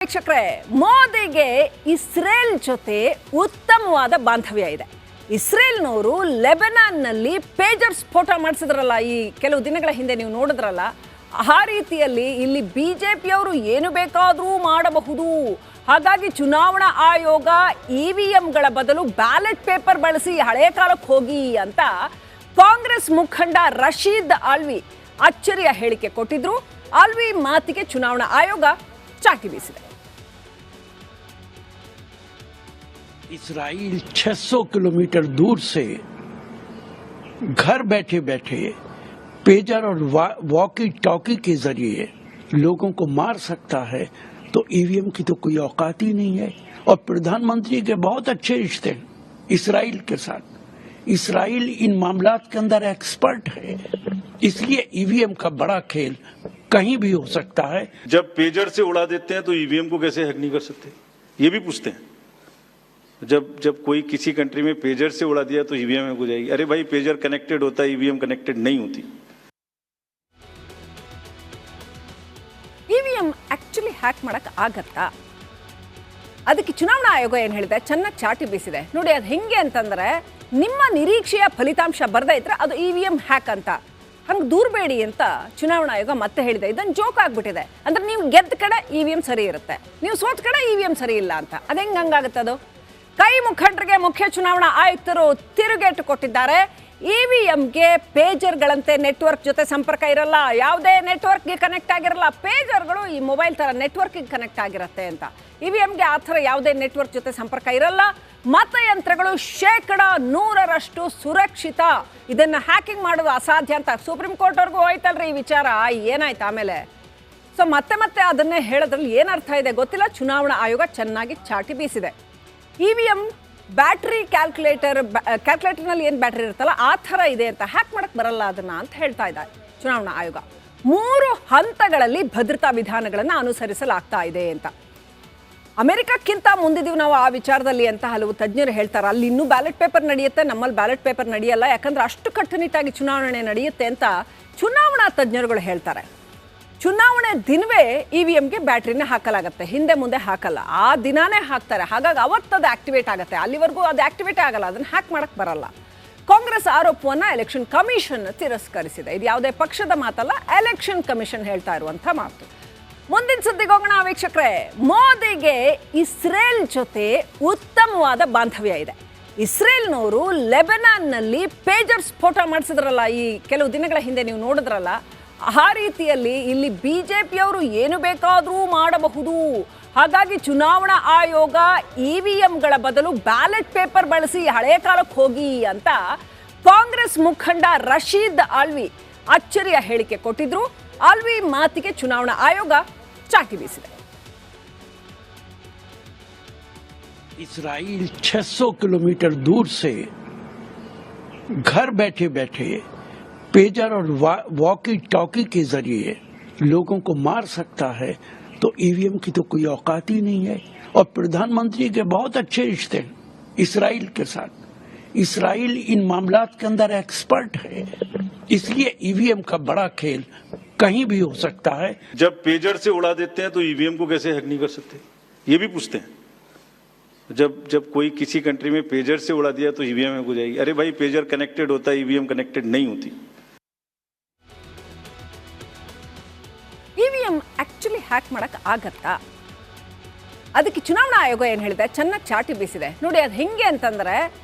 ವೀಕ್ಷಕರೇ, ಮೋದಿಗೆ ಇಸ್ರೇಲ್ ಜೊತೆ ಉತ್ತಮವಾದ ಬಾಂಧವ್ಯ ಇದೆ. ಇಸ್ರೇಲ್ನವರು ಲೆಬನಾನ್ನಲ್ಲಿ ಪೇಜರ್ ಸ್ಫೋಟ ಮಾಡಿಸಿದ್ರಲ್ಲ, ಈ ಕೆಲವು ದಿನಗಳ ಹಿಂದೆ ನೀವು ನೋಡಿದ್ರಲ್ಲ, ಆ ರೀತಿಯಲ್ಲಿ ಇಲ್ಲಿ ಬಿಜೆಪಿಯವರು ಏನು ಬೇಕಾದರೂ ಮಾಡಬಹುದು. ಹಾಗಾಗಿ ಚುನಾವಣಾ ಆಯೋಗ ಇವಿಎಂಗಳ ಬದಲು ಬ್ಯಾಲೆಟ್ ಪೇಪರ್ ಬಳಸಿ ಹಳೆ ಕಾಲಕ್ಕೆ ಹೋಗಿ ಅಂತ ಕಾಂಗ್ರೆಸ್ ಮುಖಂಡ ರಶೀದ್ ಆಲ್ವಿ ಅಚ್ಚರಿಯ ಹೇಳಿಕೆ ಕೊಟ್ಟಿದ್ರು. ಆಲ್ವಿ ಮಾತಿಗೆ ಚುನಾವಣಾ ಆಯೋಗ ಚಾಟಿ ಬೀಸಿದೆ. इसराइल 600 किलोमीटर दूर से घर बैठे बैठे पेजर और वॉकी टॉकी के जरिए लोगों को मार सकता है, तो ईवीएम की तो कोई औकात ही नहीं है। और प्रधानमंत्री के बहुत अच्छे रिश्ते हैं इसराइल के साथ। इसराइल इन मामलात के अंदर एक्सपर्ट है, इसलिए ईवीएम का बड़ा खेल कहीं भी हो सकता है। जब पेजर से उड़ा देते हैं तो ईवीएम को कैसे हैक नहीं कर सकते, ये भी पूछते हैं। जब कोई किसी कंट्री में पेजर से उड़ा दिया तो ईवीएम हो जाएगी। अरे भाई, पेजर कनेक्टेड होता है, ईवीएम कनेक्टेड नहीं होती। ಇವಿಎಂ ಆಕ್ಚುಲಿ ಹ್ಯಾಕ್ ಮಾಡಕ್ ಆಗತ್ತಾ? ಅದಕ್ಕೆ ಚುನಾವಣಾ ಆಯೋಗ ಏನು ಹೇಳಿದೆ, ಚೆನ್ನಾಗಿ ಚಾಟಿ ಬೀಸಿದೆ ನೋಡಿ. ಅದು ಹೆಂಗೆ ಅಂತಂದ್ರೆ, ನಿಮ್ಮ ನಿರೀಕ್ಷೆಯ ಫಲಿತಾಂಶ ಬರ್ದೇ ಇದ್ರೆ ಅದು ಇವಿಎಂ ಹ್ಯಾಕ್ ಅಂತ, ಹಂಗೆ ದೂರಬೇಡಿ ಅಂತ ಚುನಾವಣಾ ಆಯೋಗ ಮತ್ತೆ ಹೇಳಿದೆ. ಇದನ್ನು ಜೋಕ್ ಆಗ್ಬಿಟ್ಟಿದೆ. ಅಂದ್ರೆ ನೀವು ಗೆದ್ದ ಕಡೆ ಇವಿಎಂ ಸರಿ ಇರುತ್ತೆ, ನೀವು ಸೋತ ಕಡೆ ಇವಿಎಂ ಸರಿ ಇಲ್ಲ ಅಂತ. ಅದು ಹೆಂಗೆ ಹಂಗಾಗುತ್ತೆ? ಅದು ಕೈ ಮುಖಂಡರಿಗೆ ಮುಖ್ಯ ಚುನಾವಣಾ ಆಯುಕ್ತರು ತಿರುಗೇಟು ಕೊಟ್ಟಿದ್ದಾರೆ. ಇವಿಎಂಗೆ ಪೇಜರ್ಗಳಂತೆ ನೆಟ್ವರ್ಕ್ ಜೊತೆ ಸಂಪರ್ಕ ಇರಲ್ಲ, ಯಾವುದೇ ನೆಟ್ವರ್ಕ್ಗೆ ಕನೆಕ್ಟ್ ಆಗಿರಲ್ಲ. ಪೇಜರ್ಗಳು ಈ ಮೊಬೈಲ್ ಥರ ನೆಟ್ವರ್ಕ್ಗೆ ಕನೆಕ್ಟ್ ಆಗಿರುತ್ತೆ ಅಂತ. ಇವಿಎಂಗೆ ಆ ಥರ ಯಾವುದೇ ನೆಟ್ವರ್ಕ್ ಜೊತೆ ಸಂಪರ್ಕ ಇರಲ್ಲ. ಮತಯಂತ್ರಗಳು 100% ಸುರಕ್ಷಿತ, ಇದನ್ನು ಹ್ಯಾಕಿಂಗ್ ಮಾಡೋದು ಅಸಾಧ್ಯ ಅಂತ ಸುಪ್ರೀಂ ಕೋರ್ಟ್ವರೆಗೂ ಹೋಯ್ತಲ್ರಿ ಈ ವಿಚಾರ. ಏನಾಯ್ತು ಆಮೇಲೆ? ಸೊ ಮತ್ತೆ ಅದನ್ನೇ ಹೇಳೋದ್ರಲ್ಲಿ ಏನರ್ಥ ಇದೆ ಗೊತ್ತಿಲ್ಲ. ಚುನಾವಣಾ ಆಯೋಗ ಚೆನ್ನಾಗಿ ಚಾಟಿ ಬೀಸಿದೆ. ಇವಿಎಂ ಬ್ಯಾಟ್ರಿ ಕ್ಯಾಲ್ಕುಲೇಟರ್ನಲ್ಲಿ ಏನು ಬ್ಯಾಟ್ರಿ ಇರುತ್ತಲ್ಲ ಆ ಥರ ಇದೆ ಅಂತ, ಹ್ಯಾಕ್ ಮಾಡಕ್ಕೆ ಬರಲ್ಲ ಅದನ್ನು ಅಂತ ಹೇಳ್ತಾ ಇದ್ದಾರೆ ಚುನಾವಣಾ ಆಯೋಗ. 3 ಹಂತಗಳಲ್ಲಿ ಭದ್ರತಾ ವಿಧಾನಗಳನ್ನು ಅನುಸರಿಸಲಾಗ್ತಾ ಇದೆ ಅಂತ. ಅಮೆರಿಕಕ್ಕಿಂತ ಮುಂದಿದ್ದೀವಿ ನಾವು ಆ ವಿಚಾರದಲ್ಲಿ ಅಂತ ಹಲವು ತಜ್ಞರು ಹೇಳ್ತಾರೆ. ಅಲ್ಲಿ ಇನ್ನೂ ಬ್ಯಾಲೆಟ್ ಪೇಪರ್ ನಡೆಯುತ್ತೆ, ನಮ್ಮಲ್ಲಿ ಬ್ಯಾಲೆಟ್ ಪೇಪರ್ ನಡೆಯಲ್ಲ, ಯಾಕಂದ್ರೆ ಅಷ್ಟು ಕಟ್ಟುನಿಟ್ಟಾಗಿ ಚುನಾವಣೆ ನಡೆಯುತ್ತೆ ಅಂತ ಚುನಾವಣಾ ತಜ್ಞರುಗಳು ಹೇಳ್ತಾರೆ. ಚುನಾವಣೆ ದಿನವೇ ಇವಿಎಂಗೆ ಬ್ಯಾಟ್ರಿನ ಹಾಕಲಾಗುತ್ತೆ, ಹಿಂದೆ ಮುಂದೆ ಹಾಕಲ್ಲ, ಆ ದಿನಾನೇ ಹಾಕ್ತಾರೆ. ಹಾಗಾಗಿ ಅವತ್ತದು ಆಕ್ಟಿವೇಟ್ ಆಗುತ್ತೆ, ಅಲ್ಲಿವರೆಗೂ ಅದು ಆಕ್ಟಿವೇಟೇ ಆಗಲ್ಲ, ಅದನ್ನು ಹ್ಯಾಕ್ ಮಾಡಕ್ಕೆ ಬರಲ್ಲ. ಕಾಂಗ್ರೆಸ್ ಆರೋಪವನ್ನು ಎಲೆಕ್ಷನ್ ಕಮಿಷನ್ ತಿರಸ್ಕರಿಸಿದೆ. ಇದು ಯಾವುದೇ ಪಕ್ಷದ ಮಾತಲ್ಲ, ಎಲೆಕ್ಷನ್ ಕಮಿಷನ್ ಹೇಳ್ತಾ ಇರುವಂಥ ಮಾತು. ಮುಂದಿನ ಸುದ್ದಿಗೆ ಹೋಗೋಣ ವೀಕ್ಷಕರೇ. ಮೋದಿಗೆ ಇಸ್ರೇಲ್ ಜೊತೆ ಉತ್ತಮವಾದ ಬಾಂಧವ್ಯ ಇದೆ. ಇಸ್ರೇಲ್ನವರು ಲೆಬನಾನ್ನಲ್ಲಿ ಪೇಜರ್ ಸ್ಫೋಟ ಮಾಡಿಸಿದ್ರಲ್ಲ, ಈ ಕೆಲವು ದಿನಗಳ ಹಿಂದೆ ನೀವು ನೋಡಿದ್ರಲ್ಲ, ಆ ರೀತಿಯಲ್ಲಿ ಇಲ್ಲಿ ಬಿಜೆಪಿಯವರು ಏನು ಬೇಕಾದರೂ ಮಾಡಬಹುದು. ಹಾಗಾಗಿ ಚುನಾವಣಾ ಆಯೋಗ ಇವಿಎಂಗಳ ಬದಲು ಬ್ಯಾಲೆಟ್ ಪೇಪರ್ ಬಳಸಿ ಹಳೆ ಕಾಲಕ್ಕೆ ಹೋಗಿ ಅಂತ ಕಾಂಗ್ರೆಸ್ ಮುಖಂಡ ರಶೀದ್ ಆಲ್ವಿ ಅಚ್ಚರಿಯ ಹೇಳಿಕೆ ಕೊಟ್ಟಿದ್ರು. ಆಲ್ವಿ ಮಾತಿಗೆ ಚುನಾವಣಾ ಆಯೋಗ ಚಾಟಿ ಬೀಸಿದೆ. इसराइल 600 किलोमीटर दूर से घर बैठे बैठे पेजर और वॉकी टॉकी के जरिए लोगों को मार सकता है, तो ईवीएम की तो कोई औकात ही नहीं है। और प्रधानमंत्री के बहुत अच्छे रिश्ते हैं इसराइल के साथ। इसराइल इन मामलात के अंदर एक्सपर्ट है, इसलिए ईवीएम का बड़ा खेल कहीं भी हो सकता है। जब पेजर से उड़ा देते हैं तो ईवीएम को कैसे हैक नहीं कर सकते, ये भी पूछते हैं। जब कोई किसी कंट्री में पेजर से उड़ा दिया तो ईवीएम हो जाएगी। अरे भाई, पेजर कनेक्टेड होता है, ईवीएम कनेक्टेड नहीं होती। ಇವಿಎಂ ಆಕ್ಚುಲಿ ಹ್ಯಾಕ್ ಮಾಡಕ್ ಆಗತ್ತಾ? ಅದಕ್ಕೆ ಚುನಾವಣಾ ಆಯೋಗ ಏನು ಹೇಳಿದೆ, ಚೆನ್ನಾಗಿ ಚಾಟಿ ಬೀಸಿದೆ ನೋಡಿ. ಅದು ಹೆಂಗೆ ಅಂತಂದ್ರೆ,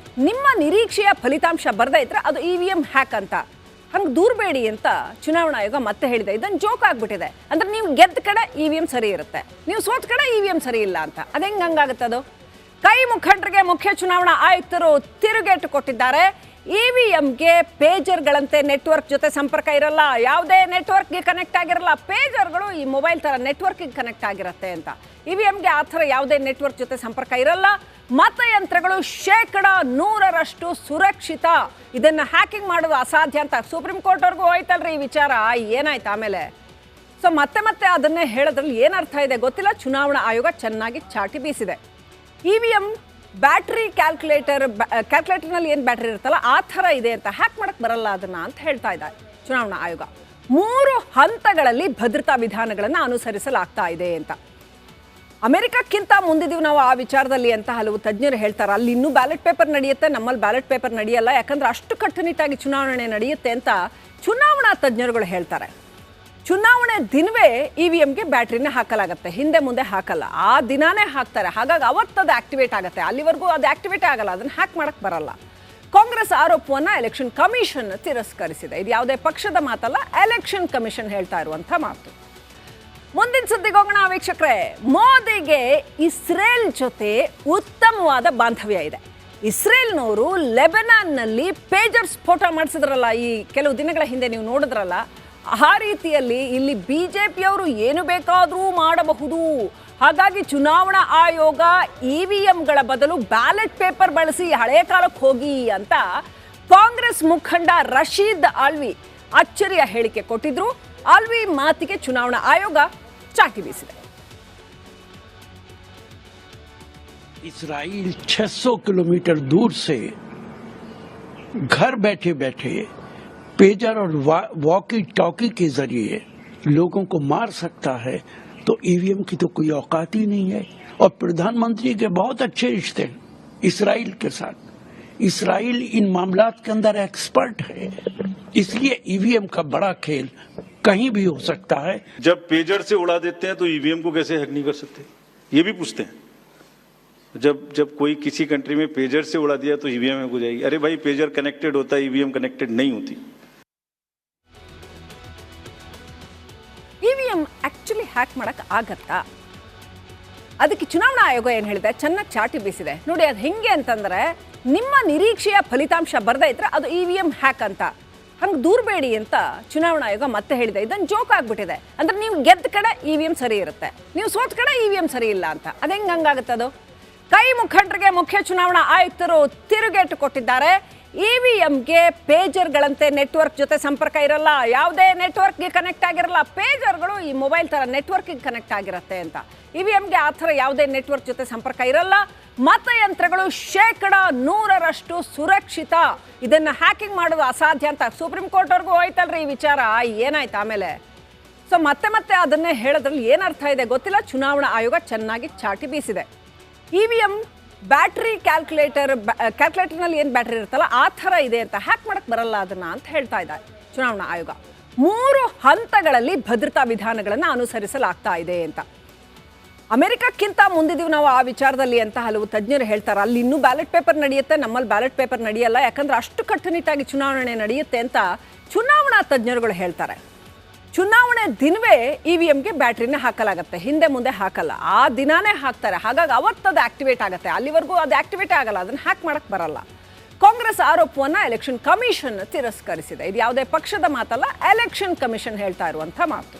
ನಿಮ್ಮ ನಿರೀಕ್ಷೆಯ ಫಲಿತಾಂಶ ಬರ್ದೇ ಇದ್ರೆ ಅದು ಇವಿಎಂ ಹ್ಯಾಕ್ ಅಂತ, ಹಂಗೆ ದೂರಬೇಡಿ ಅಂತ ಚುನಾವಣಾ ಆಯೋಗ ಮತ್ತೆ ಹೇಳಿದೆ. ಇದನ್ನು ಜೋಕ್ ಆಗ್ಬಿಟ್ಟಿದೆ. ಅಂದ್ರೆ ನೀವು ಗೆದ್ದ ಕಡೆ ಇವಿಎಂ ಸರಿ ಇರುತ್ತೆ, ನೀವು ಸೋತ ಕಡೆ ಇವಿಎಂ ಸರಿ ಇಲ್ಲ ಅಂತ. ಅದು ಹೆಂಗೆ ಹಂಗಾಗುತ್ತೆ? ಅದು ಕೈ ಮುಖಂಡರಿಗೆ ಮುಖ್ಯ ಚುನಾವಣಾ ಆಯುಕ್ತರು ತಿರುಗೇಟು ಕೊಟ್ಟಿದ್ದಾರೆ. ಇವಿಎಂಗೆ ಪೇಜರ್ಗಳಂತೆ ನೆಟ್ವರ್ಕ್ ಜೊತೆ ಸಂಪರ್ಕ ಇರಲ್ಲ, ಯಾವುದೇ ನೆಟ್ವರ್ಕ್ಗೆ ಕನೆಕ್ಟ್ ಆಗಿರಲ್ಲ. ಪೇಜರ್ಗಳು ಈ ಮೊಬೈಲ್ ಥರ ನೆಟ್ವರ್ಕ್ಗೆ ಕನೆಕ್ಟ್ ಆಗಿರುತ್ತೆ ಅಂತ. ಇವಿಎಂಗೆ ಆ ಥರ ಯಾವುದೇ ನೆಟ್ವರ್ಕ್ ಜೊತೆ ಸಂಪರ್ಕ ಇರಲ್ಲ. ಮತಯಂತ್ರಗಳು 100% ಸುರಕ್ಷಿತ, ಇದನ್ನು ಹ್ಯಾಕಿಂಗ್ ಮಾಡೋದು ಅಸಾಧ್ಯ ಅಂತ ಸುಪ್ರೀಂ ಕೋರ್ಟ್ವರೆಗೂ ಹೋಯ್ತಲ್ರಿ ಈ ವಿಚಾರ. ಏನಾಯ್ತು ಆಮೇಲೆ? ಸೊ ಮತ್ತೆ ಅದನ್ನೇ ಹೇಳೋದ್ರಲ್ಲಿ ಏನರ್ಥ ಇದೆ ಗೊತ್ತಿಲ್ಲ. ಚುನಾವಣಾ ಆಯೋಗ ಚೆನ್ನಾಗಿ ಚಾಟಿ ಬೀಸಿದೆ. ಇವಿಎಂ ಬ್ಯಾಟ್ರಿ ಕ್ಯಾಲ್ಕುಲೇಟರ್ನಲ್ಲಿ ಏನು ಬ್ಯಾಟ್ರಿ ಇರುತ್ತಲ್ಲ ಆ ಥರ ಇದೆ ಅಂತ, ಹ್ಯಾಕ್ ಮಾಡಕ್ಕೆ ಬರಲ್ಲ ಅದನ್ನು ಅಂತ ಹೇಳ್ತಾ ಇದ್ದಾರೆ ಚುನಾವಣಾ ಆಯೋಗ. 3 ಹಂತಗಳಲ್ಲಿ ಭದ್ರತಾ ವಿಧಾನಗಳನ್ನು ಅನುಸರಿಸಲಾಗ್ತಾ ಇದೆ ಅಂತ. ಅಮೆರಿಕಕ್ಕಿಂತ ಮುಂದಿದೀವಿ ನಾವು ಆ ವಿಚಾರದಲ್ಲಿ ಅಂತ ಹಲವು ತಜ್ಞರು ಹೇಳ್ತಾರೆ. ಅಲ್ಲಿ ಇನ್ನೂ ಬ್ಯಾಲೆಟ್ ಪೇಪರ್ ನಡೆಯುತ್ತೆ, ನಮ್ಮಲ್ಲಿ ಬ್ಯಾಲೆಟ್ ಪೇಪರ್ ನಡೆಯಲ್ಲ, ಯಾಕಂದ್ರೆ ಅಷ್ಟು ಕಟ್ಟುನಿಟ್ಟಾಗಿ ಚುನಾವಣೆ ನಡೆಯುತ್ತೆ ಅಂತ ಚುನಾವಣಾ ತಜ್ಞರುಗಳು ಹೇಳ್ತಾರೆ. ಚುನಾವಣೆ ದಿನವೇ ಇವಿಎಂಗೆ ಬ್ಯಾಟ್ರಿನ ಹಾಕಲಾಗುತ್ತೆ, ಹಿಂದೆ ಮುಂದೆ ಹಾಕಲ್ಲ, ಆ ದಿನಾನೇ ಹಾಕ್ತಾರೆ. ಹಾಗಾಗಿ ಅವತ್ತದು ಆಕ್ಟಿವೇಟ್ ಆಗುತ್ತೆ, ಅಲ್ಲಿವರೆಗೂ ಅದು ಆಕ್ಟಿವೇಟ್ ಆಗಲ್ಲ, ಅದನ್ನು ಹ್ಯಾಕ್ ಮಾಡಕ್ಕೆ ಬರಲ್ಲ. ಕಾಂಗ್ರೆಸ್ ಆರೋಪವನ್ನು ಎಲೆಕ್ಷನ್ ಕಮಿಷನ್ ತಿರಸ್ಕರಿಸಿದೆ. ಇದು ಯಾವುದೇ ಪಕ್ಷದ ಮಾತಲ್ಲ, ಎಲೆಕ್ಷನ್ ಕಮಿಷನ್ ಹೇಳ್ತಾ ಇರುವಂಥ ಮಾತು. ಮುಂದಿನ ಸುದ್ದಿಗೆ ಹೋಗೋಣ ವೀಕ್ಷಕರೇ. ಮೋದಿಗೆ ಇಸ್ರೇಲ್ ಜೊತೆ ಉತ್ತಮವಾದ ಬಾಂಧವ್ಯ ಇದೆ. ಇಸ್ರೇಲ್ನವರು ಲೆಬನಾನ್ನಲ್ಲಿ ಪೇಜರ್ ಸ್ಫೋಟ ಮಾಡಿಸಿದ್ರಲ್ಲ, ಈ ಕೆಲವು ದಿನಗಳ ಹಿಂದೆ ನೀವು ನೋಡಿದ್ರಲ್ಲ, ಆ ರೀತಿಯಲ್ಲಿ ಇಲ್ಲಿ ಬಿಜೆಪಿಯವರು ಏನು ಬೇಕಾದರೂ ಮಾಡಬಹುದು. ಹಾಗಾಗಿ ಚುನಾವಣಾ ಆಯೋಗ ಇವಿಎಂಗಳ ಬದಲು ಬ್ಯಾಲೆಟ್ ಪೇಪರ್ ಬಳಸಿ ಹಳೆಯ ಕಾಲಕ್ಕೆ ಹೋಗಿ ಅಂತ ಕಾಂಗ್ರೆಸ್ ಮುಖಂಡ ರಶೀದ್ ಆಲ್ವಿ ಅಚ್ಚರಿಯ ಹೇಳಿಕೆ ಕೊಟ್ಟಿದ್ರು. ಆಲ್ವಿ ಮಾತಿಗೆ ಚುನಾವಣಾ ಆಯೋಗ ಚಾಟಿ ಬೀಸಿದೆ. इसराइल 600 किलोमीटर दूर से घर बैठे बैठे पेजर और वॉकी टॉकी के जरिए लोगों को मार सकता है, तो ईवीएम की तो कोई औकात ही नहीं है। और प्रधानमंत्री के बहुत अच्छे रिश्ते हैं इसराइल के साथ। इसराइल इन मामलात के अंदर एक्सपर्ट है, इसलिए ईवीएम का बड़ा खेल कहीं भी हो सकता है। जब पेजर से उड़ा देते हैं तो ईवीएम को कैसे हैक नहीं कर सकते, ये भी पूछते हैं। जब कोई किसी कंट्री में पेजर से उड़ा दिया तो ईवीएम हैक हो जाएगी। अरे भाई, पेजर कनेक्टेड होता है, ईवीएम कनेक्टेड नहीं होती। ಇವಿಎಂ ಆಕ್ಚುಲಿ ಹ್ಯಾಕ್ ಮಾಡಕ್ ಆಗತ್ತಾ? ಅದಕ್ಕೆ ಚುನಾವಣಾ ಆಯೋಗ ಏನು ಹೇಳಿದೆ, ಚೆನ್ನಾಗಿ ಚಾಟಿ ಬೀಸಿದೆ. ನೋಡಿ ಅದು ಹೆಂಗೆ ಅಂತಂದ್ರೆ, ನಿಮ್ಮ ನಿರೀಕ್ಷೆಯ ಫಲಿತಾಂಶ ಬರದೇ ಇದ್ರೆ ಅದು ಇವಿಎಂ ಹ್ಯಾಕ್ ಅಂತ, ಹಂಗೆ ದೂರಬೇಡಿ ಅಂತ ಚುನಾವಣಾ ಆಯೋಗ ಮತ್ತೆ ಹೇಳಿದೆ. ಇದನ್ನು ಜೋಕ್ ಆಗ್ಬಿಟ್ಟಿದೆ. ಅಂದ್ರೆ ನೀವು ಗೆದ್ದ ಕಡೆ ಇವಿಎಂ ಸರಿ ಇರುತ್ತೆ, ನೀವು ಸೋತ ಕಡೆ ಇವಿಎಂ ಸರಿ ಇಲ್ಲ ಅಂತ. ಅದು ಹೆಂಗೆ ಹಂಗಾಗುತ್ತದು? ಕೈ ಮುಖಂಡರಿಗೆ ಮುಖ್ಯ ಚುನಾವಣಾ ಆಯುಕ್ತರು ತಿರುಗೇಟು ಕೊಟ್ಟಿದ್ದಾರೆ. ಇವಿಎಂಗೆ ಪೇಜರ್ಗಳಂತೆ ನೆಟ್ವರ್ಕ್ ಜೊತೆ ಸಂಪರ್ಕ ಇರಲ್ಲ, ಯಾವುದೇ ನೆಟ್ವರ್ಕ್ಗೆ ಕನೆಕ್ಟ್ ಆಗಿರಲ್ಲ. ಪೇಜರ್ಗಳು ಈ ಮೊಬೈಲ್ ಥರ ನೆಟ್ವರ್ಕಿಗೆ ಕನೆಕ್ಟ್ ಆಗಿರುತ್ತೆ ಅಂತ. ಇವಿಎಂಗೆ ಆ ಥರ ಯಾವುದೇ ನೆಟ್ವರ್ಕ್ ಜೊತೆ ಸಂಪರ್ಕ ಇರಲ್ಲ. ಮತಯಂತ್ರಗಳು 100% ಸುರಕ್ಷಿತ, ಇದನ್ನು ಹ್ಯಾಕಿಂಗ್ ಮಾಡೋದು ಅಸಾಧ್ಯ ಅಂತ ಸುಪ್ರೀಂ ಕೋರ್ಟ್ವರೆಗೂ ಹೋಯ್ತಲ್ರಿ ಈ ವಿಚಾರ. ಏನಾಯ್ತು ಆಮೇಲೆ? ಸೊ ಮತ್ತೆ ಅದನ್ನೇ ಹೇಳೋದ್ರಲ್ಲಿ ಏನರ್ಥ ಇದೆ ಗೊತ್ತಿಲ್ಲ. ಚುನಾವಣಾ ಆಯೋಗ ಚೆನ್ನಾಗಿ ಚಾಟಿ ಬೀಸಿದೆ. ಇವಿಎಂ ಬ್ಯಾಟ್ರಿ ಕ್ಯಾಲ್ಕುಲೇಟರ್ನಲ್ಲಿ ಏನು ಬ್ಯಾಟ್ರಿ ಇರುತ್ತಲ್ಲ ಆ ಥರ ಇದೆ ಅಂತ, ಹ್ಯಾಕ್ ಮಾಡಕ್ಕೆ ಬರಲ್ಲ ಅದನ್ನು ಅಂತ ಹೇಳ್ತಾ ಇದ್ದಾರೆ ಚುನಾವಣಾ ಆಯೋಗ. 3 ಹಂತಗಳಲ್ಲಿ ಭದ್ರತಾ ವಿಧಾನಗಳನ್ನು ಅನುಸರಿಸಲಾಗ್ತಾ ಇದೆ ಅಂತ. ಅಮೆರಿಕಕ್ಕಿಂತ ಮುಂದಿದೀವಿ ನಾವು ಆ ವಿಚಾರದಲ್ಲಿ ಅಂತ ಹಲವು ತಜ್ಞರು ಹೇಳ್ತಾರೆ. ಅಲ್ಲಿ ಇನ್ನೂ ಬ್ಯಾಲೆಟ್ ಪೇಪರ್ ನಡೆಯುತ್ತೆ, ನಮ್ಮಲ್ಲಿ ಬ್ಯಾಲೆಟ್ ಪೇಪರ್ ನಡೆಯಲ್ಲ, ಯಾಕಂದ್ರೆ ಅಷ್ಟು ಕಟ್ಟುನಿಟ್ಟಾಗಿ ಚುನಾವಣೆ ನಡೆಯುತ್ತೆ ಅಂತ ಚುನಾವಣಾ ತಜ್ಞರುಗಳು ಹೇಳ್ತಾರೆ. ಚುನಾವಣೆ ದಿನವೇ ಇವಿಎಂಗೆ ಬ್ಯಾಟ್ರಿನ ಹಾಕಲಾಗುತ್ತೆ, ಹಿಂದೆ ಮುಂದೆ ಹಾಕಲ್ಲ, ಆ ದಿನಾನೇ ಹಾಕ್ತಾರೆ. ಹಾಗಾಗಿ ಅವತ್ತದು ಆಕ್ಟಿವೇಟ್ ಆಗುತ್ತೆ, ಅಲ್ಲಿವರೆಗೂ ಅದು ಆಕ್ಟಿವೇಟ್ ಆಗಲ್ಲ, ಅದನ್ನು ಹ್ಯಾಕ್ ಮಾಡಕ್ಕೆ ಬರಲ್ಲ. ಕಾಂಗ್ರೆಸ್ ಆರೋಪವನ್ನು ಎಲೆಕ್ಷನ್ ಕಮಿಷನ್ ತಿರಸ್ಕರಿಸಿದೆ. ಇದು ಯಾವುದೇ ಪಕ್ಷದ ಮಾತಲ್ಲ, ಎಲೆಕ್ಷನ್ ಕಮಿಷನ್ ಹೇಳ್ತಾ ಇರುವಂಥ ಮಾತು.